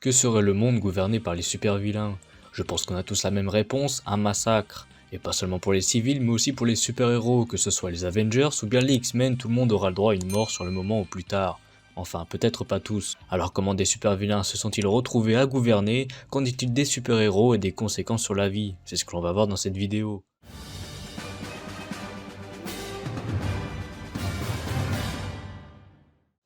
Que serait le monde gouverné par les super-vilains? Je pense qu'on a tous la même réponse, un massacre. Et pas seulement pour les civils, mais aussi pour les super-héros, que ce soit les Avengers ou bien les X-Men, tout le monde aura le droit à une mort sur le moment ou plus tard. Enfin, peut-être pas tous. Alors comment des super-vilains se sont-ils retrouvés à gouverner? Qu'en est-il des super-héros et des conséquences sur la vie? C'est ce que l'on va voir dans cette vidéo.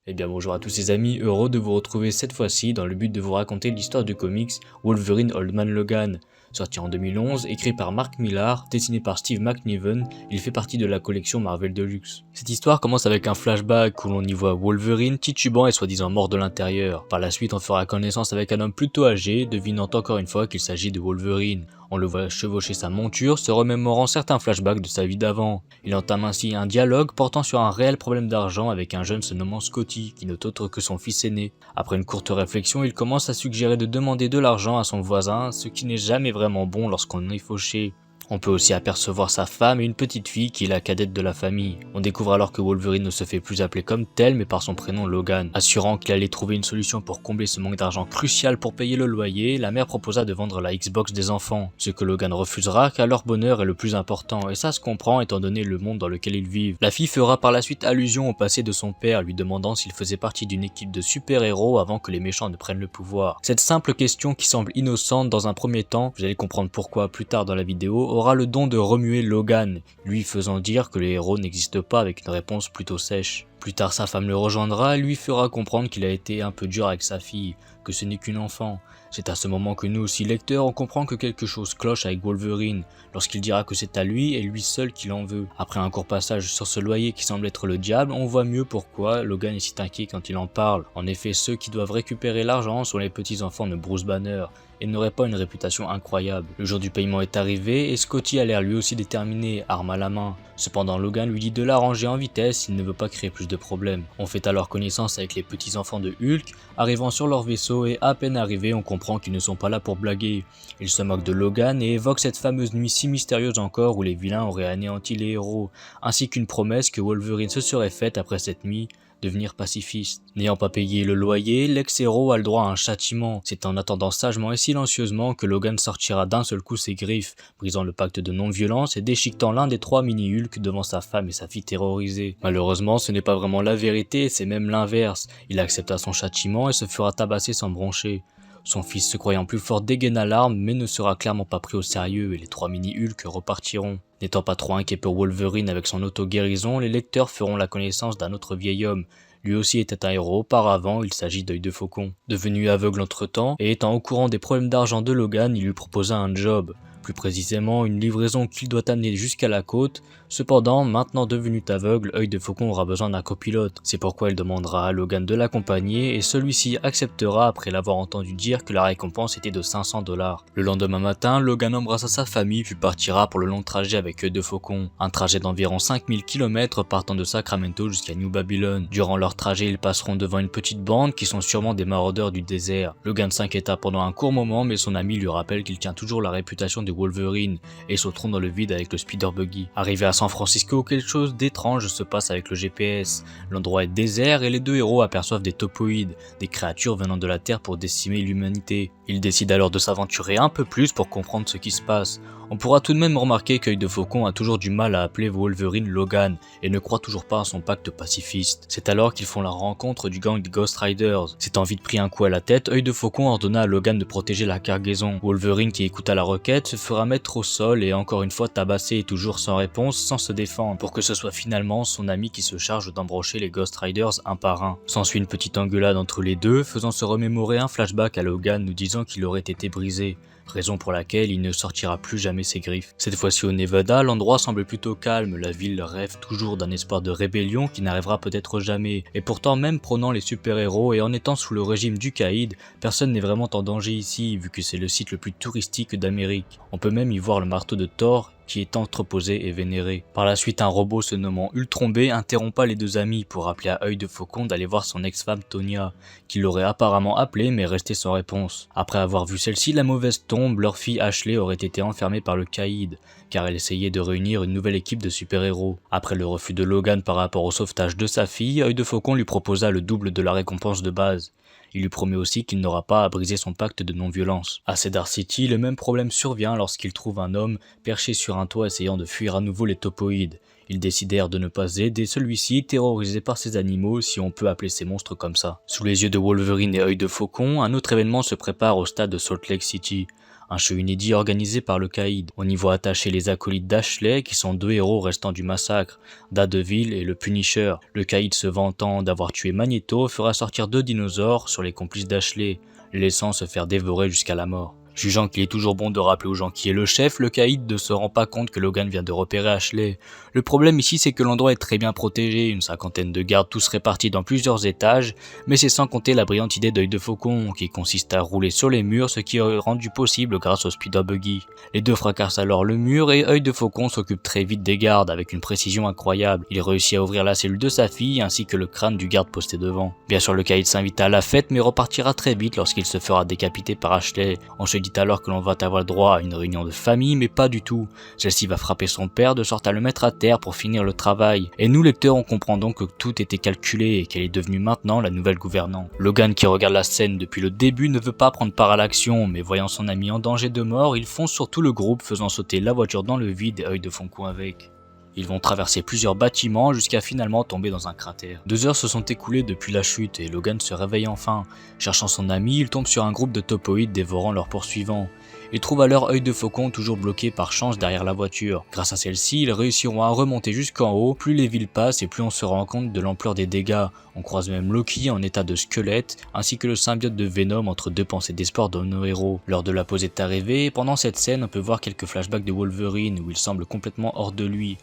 Eh bien bonjour à tous les amis, heureux de vous retrouver cette fois-ci dans le but de vous raconter l'histoire du comics Wolverine Old Man Logan. Sorti en 2011, écrit par Mark Millar, dessiné par Steve McNiven, il fait partie de la collection Marvel Deluxe. Cette histoire commence avec un flashback où l'on y voit Wolverine titubant et soi-disant mort de l'intérieur. Par la suite, on fera connaissance avec un homme plutôt âgé, devinant encore une fois qu'il s'agit de Wolverine. On le voit chevaucher sa monture, se remémorant certains flashbacks de sa vie d'avant. Il entame ainsi un dialogue portant sur un réel problème d'argent avec un jeune se nommant Scotty, qui n'est autre que son fils aîné. Après une courte réflexion, il commence à suggérer de demander de l'argent à son voisin, ce qui n'est jamais vraiment bon lorsqu'on est fauché. On peut aussi apercevoir sa femme et une petite fille qui est la cadette de la famille. On découvre alors que Wolverine ne se fait plus appeler comme tel mais par son prénom Logan. Assurant qu'il allait trouver une solution pour combler ce manque d'argent crucial pour payer le loyer, la mère proposa de vendre la Xbox des enfants. Ce que Logan refusera car leur bonheur est le plus important et ça se comprend étant donné le monde dans lequel ils vivent. La fille fera par la suite allusion au passé de son père lui demandant s'il faisait partie d'une équipe de super-héros avant que les méchants ne prennent le pouvoir. Cette simple question qui semble innocente dans un premier temps, vous allez comprendre pourquoi plus tard dans la vidéo, aura le don de remuer Logan, lui faisant dire que les héros n'existent pas avec une réponse plutôt sèche. Plus tard sa femme le rejoindra et lui fera comprendre qu'il a été un peu dur avec sa fille, que ce n'est qu'une enfant. C'est à ce moment que nous aussi lecteurs on comprend que quelque chose cloche avec Wolverine, lorsqu'il dira que c'est à lui et lui seul qu'il en veut. Après un court passage sur ce loyer qui semble être le diable, on voit mieux pourquoi Logan est si inquiet quand il en parle. En effet, ceux qui doivent récupérer l'argent sont les petits enfants de Bruce Banner, et n'aurait pas une réputation incroyable. Le jour du paiement est arrivé et Scotty a l'air lui aussi déterminé, arme à la main. Cependant Logan lui dit de l'arranger en vitesse s'il ne veut pas créer plus de problèmes. On fait alors connaissance avec les petits enfants de Hulk, arrivant sur leur vaisseau et à peine arrivés on comprend qu'ils ne sont pas là pour blaguer. Ils se moquent de Logan et évoquent cette fameuse nuit si mystérieuse encore où les vilains auraient anéanti les héros, ainsi qu'une promesse que Wolverine se serait faite après cette nuit, devenir pacifiste. N'ayant pas payé le loyer, l'ex-héros a le droit à un châtiment. C'est en attendant sagement et silencieusement que Logan sortira d'un seul coup ses griffes, brisant le pacte de non-violence et déchiquetant l'un des trois mini-Hulk devant sa femme et sa fille terrorisées. Malheureusement, ce n'est pas vraiment la vérité, c'est même l'inverse. Il accepta son châtiment et se fera tabasser sans broncher. Son fils, se croyant plus fort, dégaina l'arme mais ne sera clairement pas pris au sérieux et les trois mini-Hulk repartiront. N'étant pas trop inquiet pour Wolverine avec son auto-guérison, les lecteurs feront la connaissance d'un autre vieil homme. Lui aussi était un héros auparavant, il s'agit d'Œil de Faucon. Devenu aveugle entre-temps, et étant au courant des problèmes d'argent de Logan, il lui proposa un job. Plus précisément une livraison qu'il doit amener jusqu'à la côte. Cependant, maintenant devenu aveugle, Œil de Faucon aura besoin d'un copilote. C'est pourquoi il demandera à Logan de l'accompagner et celui-ci acceptera après l'avoir entendu dire que la récompense était de 500 $. Le lendemain matin, Logan embrassa sa famille puis partira pour le long trajet avec Œil de Faucon. Un trajet d'environ 5000 km partant de Sacramento jusqu'à New Babylon. Durant leur trajet, ils passeront devant une petite bande qui sont sûrement des maraudeurs du désert. Logan s'inquiéta pendant un court moment mais son ami lui rappelle qu'il tient toujours la réputation de Wolverine et sauteront dans le vide avec le Spider Buggy. Arrivé à San Francisco, quelque chose d'étrange se passe avec le GPS. L'endroit est désert et les deux héros aperçoivent des topoïdes, des créatures venant de la Terre pour décimer l'humanité. Ils décident alors de s'aventurer un peu plus pour comprendre ce qui se passe. On pourra tout de même remarquer qu'Œil de Faucon a toujours du mal à appeler Wolverine Logan et ne croit toujours pas à son pacte pacifiste. C'est alors qu'ils font la rencontre du gang des Ghost Riders. S'étant vite pris un coup à la tête, Œil de Faucon ordonna à Logan de protéger la cargaison. Wolverine, qui écouta la requête, se fera mettre au sol et encore une fois tabassé et toujours sans réponse, sans se défendre, pour que ce soit finalement son ami qui se charge d'embrocher les Ghost Riders un par un. S'ensuit une petite engueulade entre les deux, faisant se remémorer un flashback à Logan nous disant qu'il aurait été brisé, raison pour laquelle il ne sortira plus jamais ses griffes. Cette fois-ci au Nevada, l'endroit semble plutôt calme, la ville rêve toujours d'un espoir de rébellion qui n'arrivera peut-être jamais, et pourtant même prônant les super-héros et en étant sous le régime du Caïd, personne n'est vraiment en danger ici vu que c'est le site le plus touristique d'Amérique. On peut même y voir le marteau de Thor qui est entreposé et vénéré. Par la suite, un robot se nommant Ultron B interrompa les deux amis pour rappeler à Œil de Faucon d'aller voir son ex-femme Tonya, qui l'aurait apparemment appelée mais resté sans réponse. Après avoir vu celle-ci la mauvaise tombe, leur fille Ashley aurait été enfermée par le Caïd, car elle essayait de réunir une nouvelle équipe de super-héros. Après le refus de Logan par rapport au sauvetage de sa fille, Œil de Faucon lui proposa le double de la récompense de base. Il lui promet aussi qu'il n'aura pas à briser son pacte de non-violence. À Cedar City, le même problème survient lorsqu'il trouve un homme perché sur un toit essayant de fuir à nouveau les topoïdes. Ils décidèrent de ne pas aider celui-ci, terrorisé par ces animaux, si on peut appeler ces monstres comme ça. Sous les yeux de Wolverine et Œil de Faucon, un autre événement se prépare au stade de Salt Lake City. Un show inédit organisé par le Caïd. On y voit attacher les acolytes d'Ashley qui sont 2 héros restants du massacre, Daredevil et le Punisher. Le Caïd, se vantant d'avoir tué Magneto, fera sortir 2 dinosaures sur les complices d'Ashley, les laissant se faire dévorer jusqu'à la mort. Jugeant qu'il est toujours bon de rappeler aux gens qui est le chef, le Caïd ne se rend pas compte que Logan vient de repérer Ashley. Le problème ici, c'est que l'endroit est très bien protégé, une 50aine de gardes tous répartis dans plusieurs étages, mais c'est sans compter la brillante idée d'Œil de Faucon, qui consiste à rouler sur les murs, ce qui est rendu possible grâce au Speeder Buggy. Les deux fracassent alors le mur et Œil de Faucon s'occupe très vite des gardes, avec une précision incroyable. Il réussit à ouvrir la cellule de sa fille, ainsi que le crâne du garde posté devant. Bien sûr, le Caïd s'invite à la fête, mais repartira très vite lorsqu'il se fera décapiter par Ashley. On se dit alors que l'on va avoir droit à une réunion de famille, mais pas du tout. Celle-ci va frapper son père de sorte à le mettre à terre pour finir le travail. Et nous lecteurs, on comprend donc que tout était calculé et qu'elle est devenue maintenant la nouvelle gouvernante. Logan, qui regarde la scène depuis le début, ne veut pas prendre part à l'action, mais voyant son ami en danger de mort, il fonce sur tout le groupe, faisant sauter la voiture dans le vide et Œil de Faucon avec. Ils vont traverser plusieurs bâtiments jusqu'à finalement tomber dans un cratère. 2 heures se sont écoulées depuis la chute et Logan se réveille enfin. Cherchant son ami, il tombe sur un groupe de topoïdes dévorant leurs poursuivants. Ils trouvent alors Œil de Faucon toujours bloqué par chance derrière la voiture. Grâce à celle-ci, ils réussiront à remonter jusqu'en haut. Plus les villes passent et plus on se rend compte de l'ampleur des dégâts. On croise même Loki en état de squelette, ainsi que le symbiote de Venom entre 2 pensées d'espoir de nos héros. L'heure de la pause est arrivée et pendant cette scène, on peut voir quelques flashbacks de Wolverine où il semble complètement hors de lui.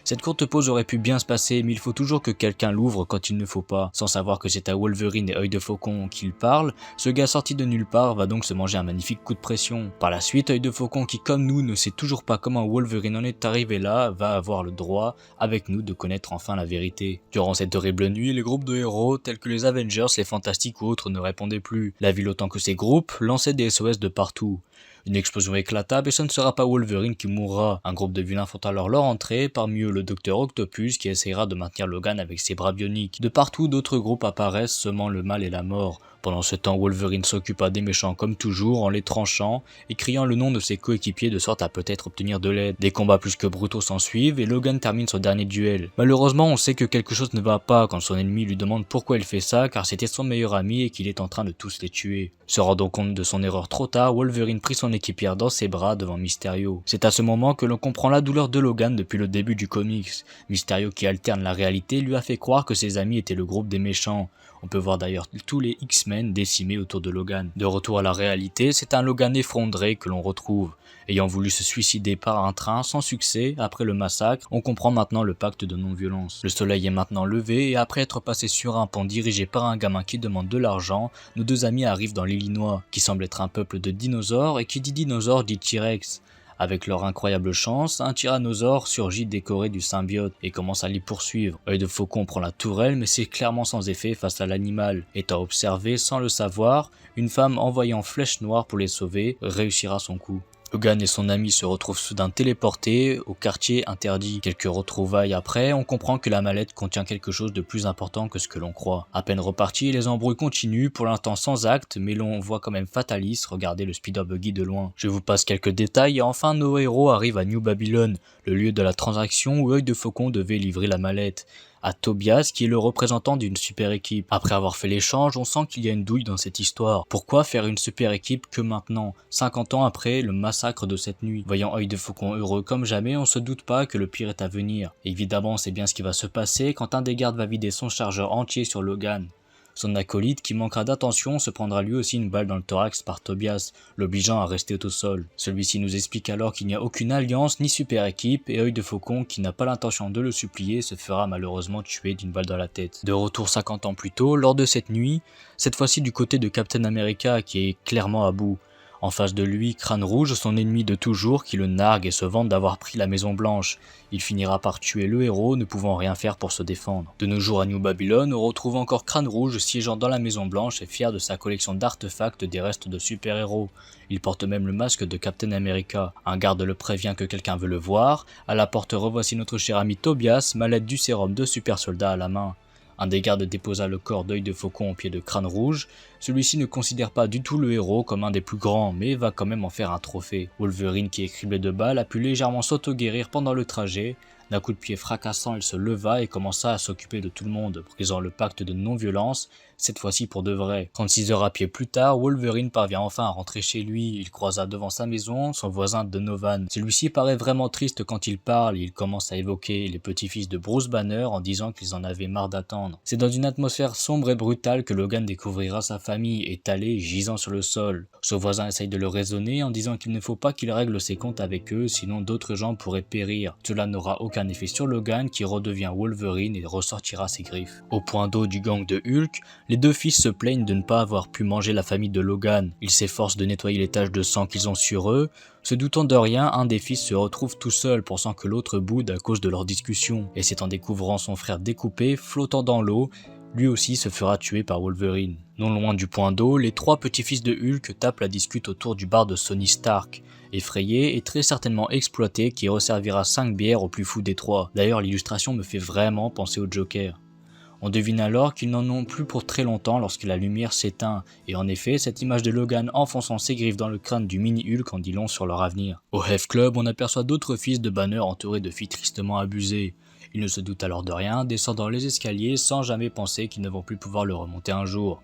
Cette courte pause aurait pu bien se passer, mais il faut toujours que quelqu'un l'ouvre quand il ne faut pas. Sans savoir que c'est à Wolverine et Œil de Faucon qu'il parle, ce gars sorti de nulle part va donc se manger un magnifique coup de pression. Par la suite, Œil de Faucon, qui comme nous ne sait toujours pas comment Wolverine en est arrivé là, va avoir le droit, avec nous, de connaître enfin la vérité. Durant cette horrible nuit, les groupes de héros, tels que les Avengers, les Fantastiques ou autres, ne répondaient plus. La ville autant que ses groupes lançaient des SOS de partout. Une explosion éclata et ce ne sera pas Wolverine qui mourra. Un groupe de vilains font alors leur entrée, parmi eux le Docteur Octopus qui essaiera de maintenir Logan avec ses bras bioniques. De partout, d'autres groupes apparaissent semant le mal et la mort. Pendant ce temps, Wolverine s'occupa des méchants comme toujours en les tranchant et criant le nom de ses coéquipiers de sorte à peut-être obtenir de l'aide. Des combats plus que brutaux s'ensuivent et Logan termine son dernier duel. Malheureusement, on sait que quelque chose ne va pas quand son ennemi lui demande pourquoi il fait ça car c'était son meilleur ami et qu'il est en train de tous les tuer. Se rendant compte de son erreur trop tard, Wolverine prit son équipière dans ses bras devant Mysterio. C'est à ce moment que l'on comprend la douleur de Logan depuis le début du comics. Mysterio, qui alterne la réalité, lui a fait croire que ses amis étaient le groupe des méchants. On peut voir d'ailleurs tous les X-Men décimés autour de Logan. De retour à la réalité, c'est un Logan effondré que l'on retrouve. Ayant voulu se suicider par un train sans succès après le massacre, on comprend maintenant le pacte de non-violence. Le soleil est maintenant levé et après être passé sur un pont dirigé par un gamin qui demande de l'argent, nos 2 amis arrivent dans l'Illinois, qui semble être un peuple de dinosaures et qui dit dinosaure dit T-Rex. Avec leur incroyable chance, un tyrannosaure surgit décoré du symbiote et commence à l'y poursuivre. Œil de Faucon prend la tourelle mais c'est clairement sans effet face à l'animal. Étant observé sans le savoir, une femme envoyant Flèche Noire pour les sauver réussira son coup. Logan et son ami se retrouvent soudain téléportés au quartier interdit. Quelques retrouvailles après, on comprend que la mallette contient quelque chose de plus important que ce que l'on croit. À peine repartis, les embrouilles continuent, pour l'instant sans acte, mais l'on voit quand même Fatalis regarder le Speeder Buggy de loin. Je vous passe quelques détails et enfin nos héros arrivent à New Babylon, le lieu de la transaction où Œil de Faucon devait livrer la mallette à Tobias, qui est le représentant d'une super équipe. Après avoir fait l'échange, on sent qu'il y a une douille dans cette histoire. Pourquoi faire une super équipe que maintenant, 50 ans après le massacre de cette nuit? Voyant Œil de Faucon heureux comme jamais, on se doute pas que le pire est à venir. Évidemment, c'est bien ce qui va se passer quand un des gardes va vider son chargeur entier sur Logan. Son acolyte, qui manquera d'attention, se prendra lui aussi une balle dans le thorax par Tobias, l'obligeant à rester au sol. Celui-ci nous explique alors qu'il n'y a aucune alliance ni super équipe et Œil de Faucon, qui n'a pas l'intention de le supplier, se fera malheureusement tuer d'une balle dans la tête. De retour 50 ans plus tôt, lors de cette nuit, cette fois-ci du côté de Captain America qui est clairement à bout. En face de lui, Crâne Rouge, son ennemi de toujours, qui le nargue et se vante d'avoir pris la Maison Blanche. Il finira par tuer le héros, ne pouvant rien faire pour se défendre. De nos jours à New Babylon, on retrouve encore Crâne Rouge siégeant dans la Maison Blanche et fier de sa collection d'artefacts des restes de super-héros. Il porte même le masque de Captain America. Un garde le prévient que quelqu'un veut le voir. À la porte, revoici notre cher ami Tobias, mallette du sérum de super soldat à la main. Un des gardes déposa le corps d'Œil de Faucon au pied de Crâne Rouge. Celui-ci ne considère pas du tout le héros comme un des plus grands, mais va quand même en faire un trophée. Wolverine, qui est criblé de balles, a pu légèrement s'auto-guérir pendant le trajet. D'un coup de pied fracassant, il se leva et commença à s'occuper de tout le monde, brisant le pacte de non-violence, cette fois-ci pour de vrai. 36 heures à pied plus tard, Wolverine parvient enfin à rentrer chez lui. Il croisa devant sa maison son voisin Donovan. Celui-ci paraît vraiment triste quand il parle et il commence à évoquer les petits-fils de Bruce Banner en disant qu'ils en avaient marre d'attendre. C'est dans une atmosphère sombre et brutale que Logan découvrira sa famille étalée, gisant sur le sol. Son voisin essaye de le raisonner en disant qu'il ne faut pas qu'il règle ses comptes avec eux, sinon d'autres gens pourraient périr. Cela n'aura aucun effet sur Logan qui redevient Wolverine et ressortira ses griffes. Au point d'eau du gang de Hulk, les deux fils se plaignent de ne pas avoir pu manger la famille de Logan. Ils s'efforcent de nettoyer les taches de sang qu'ils ont sur eux. Se doutant de rien, un des fils se retrouve tout seul, pensant que l'autre boude à cause de leur discussion. Et c'est en découvrant son frère découpé, flottant dans l'eau, lui aussi se fera tuer par Wolverine. Non loin du point d'eau, les trois petits-fils de Hulk tapent la discute autour du bar de Sonny Stark, effrayé et très certainement exploité, qui resservira 5 bières au plus fou des trois. D'ailleurs, l'illustration me fait vraiment penser au Joker. On devine alors qu'ils n'en ont plus pour très longtemps lorsque la lumière s'éteint, et en effet, cette image de Logan enfonçant ses griffes dans le crâne du mini-Hulk en dit long sur leur avenir. Au Health Club, on aperçoit d'autres fils de Banner entourés de filles tristement abusées. Ils ne se doutent alors de rien, descendant les escaliers sans jamais penser qu'ils ne vont plus pouvoir le remonter un jour.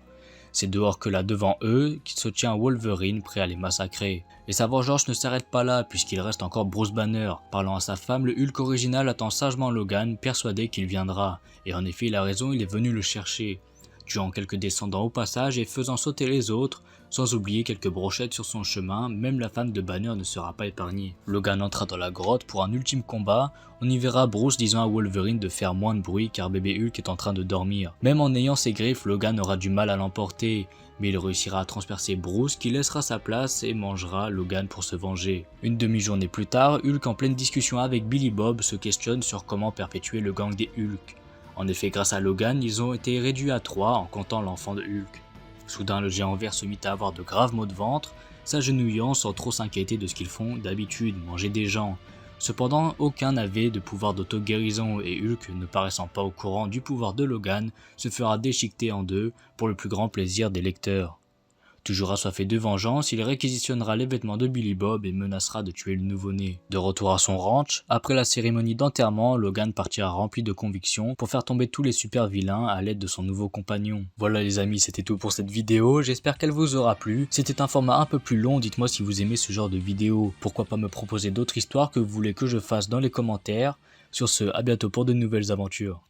C'est dehors que là devant eux qu'il se tient Wolverine prêt à les massacrer. Et sa vengeance ne s'arrête pas là puisqu'il reste encore Bruce Banner. Parlant à sa femme, le Hulk original attend sagement Logan, persuadé qu'il viendra. Et en effet il a raison, il est venu le chercher. Tuant quelques descendants au passage et faisant sauter les autres, sans oublier quelques brochettes sur son chemin, même la femme de Banner ne sera pas épargnée. Logan entra dans la grotte pour un ultime combat, on y verra Bruce disant à Wolverine de faire moins de bruit car bébé Hulk est en train de dormir. Même en ayant ses griffes, Logan aura du mal à l'emporter, mais il réussira à transpercer Bruce qui laissera sa place et mangera Logan pour se venger. Une demi-journée plus tard, Hulk en pleine discussion avec Billy Bob se questionne sur comment perpétuer le gang des Hulk. En effet, grâce à Logan, ils ont été réduits à 3 en comptant l'enfant de Hulk. Soudain, le géant vert se mit à avoir de graves maux de ventre, s'agenouillant sans trop s'inquiéter de ce qu'ils font d'habitude, manger des gens. Cependant, aucun n'avait de pouvoir d'auto-guérison et Hulk, ne paraissant pas au courant du pouvoir de Logan, se fera déchiqueter en deux pour le plus grand plaisir des lecteurs. Toujours assoiffé de vengeance, il réquisitionnera les vêtements de Billy Bob et menacera de tuer le nouveau-né. De retour à son ranch, après la cérémonie d'enterrement, Logan partira rempli de conviction pour faire tomber tous les super vilains à l'aide de son nouveau compagnon. Voilà les amis, c'était tout pour cette vidéo, j'espère qu'elle vous aura plu. C'était un format un peu plus long, dites-moi si vous aimez ce genre de vidéo. Pourquoi pas me proposer d'autres histoires que vous voulez que je fasse dans les commentaires. Sur ce, à bientôt pour de nouvelles aventures.